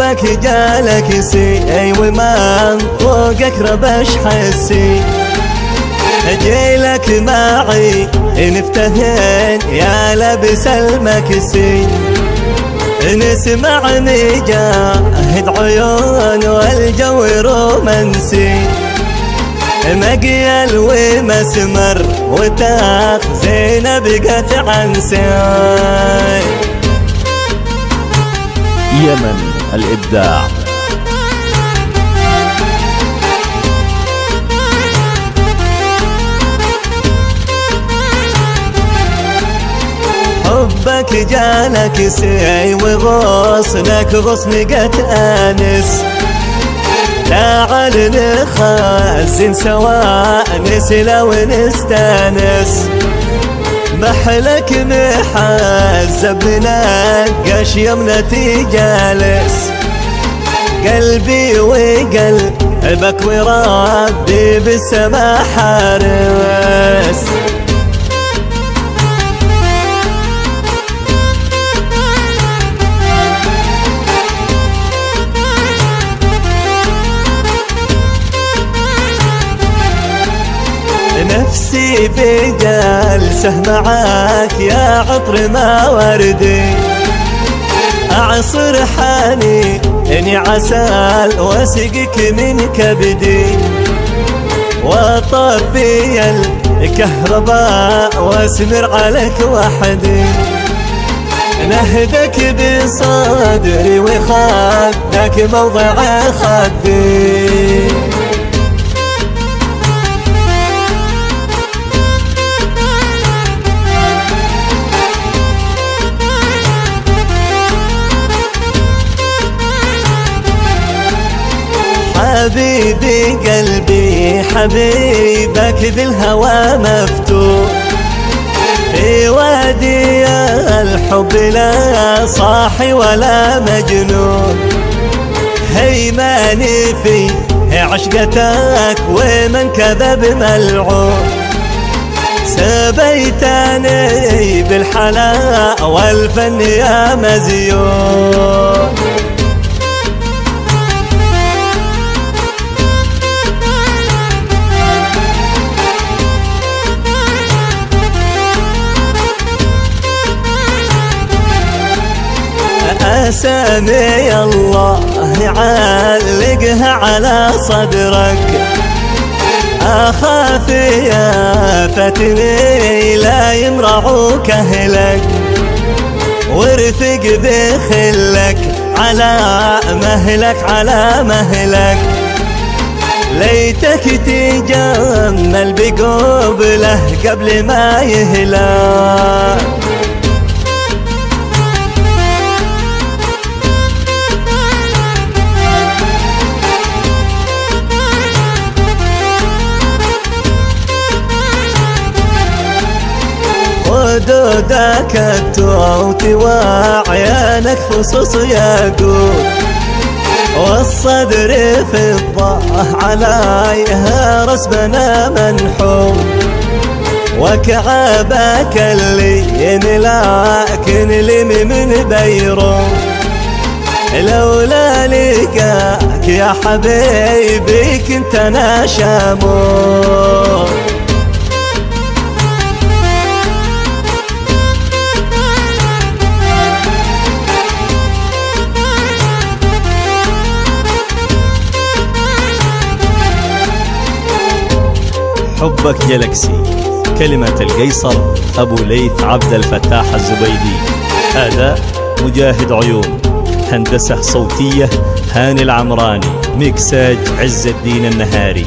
حبك جالك سي وما فوقك ربش حسي، جيلك معي نفتهن يا لبس المكسي، نسمع نجاهد عيون والجو رومانسي، مقيل ومسمر وتاخ زينب قت عنسي. يمن الإبداع. حبك جالك سي وغصنك غصن قت آنس، تعال نخزن سوا نسلا ونستانس، محلك محزب ننقش يمنتي جالس، قلبي وقلبك وربي بالسما حارس. نفسي بجلسه معاك يا عطر ما وردي، أعصر حاني إني عسل واسقك من كبدي، وطفي الكهرباء واسمر عليك وحدي، نهدك بصدري وخدك موضع خدي. حبيبي قلبي حبيبك بالهوى مفتوح، في وادي الحب لا صاحي ولا مجنون، هيماني في عشقتك ومن كذب ملعون، سبيتني بالحلا والفن يا مزيون. أسامي الله يعلقها على صدرك، أخاف يا فتني لا يمرعوك أهلك، وارفق بخلك على مهلك على مهلك، ليتك تجمل بقبله قبل ما يهلك. خدودك التوت وعيانك فصوص ياقوت، والصدر فضة عليها رسمنا منحوت، وكعبك اللين لكن لم من بيروت، لولا لقاك يا حبيبي كنت انا شاموت. حبك جالكسي، كلمة القيصر أبو ليث عبد الفتاح الزبيدي، أداء مجاهد عيون، هندسة صوتية هاني العمراني، ميكساج عز الدين النهاري.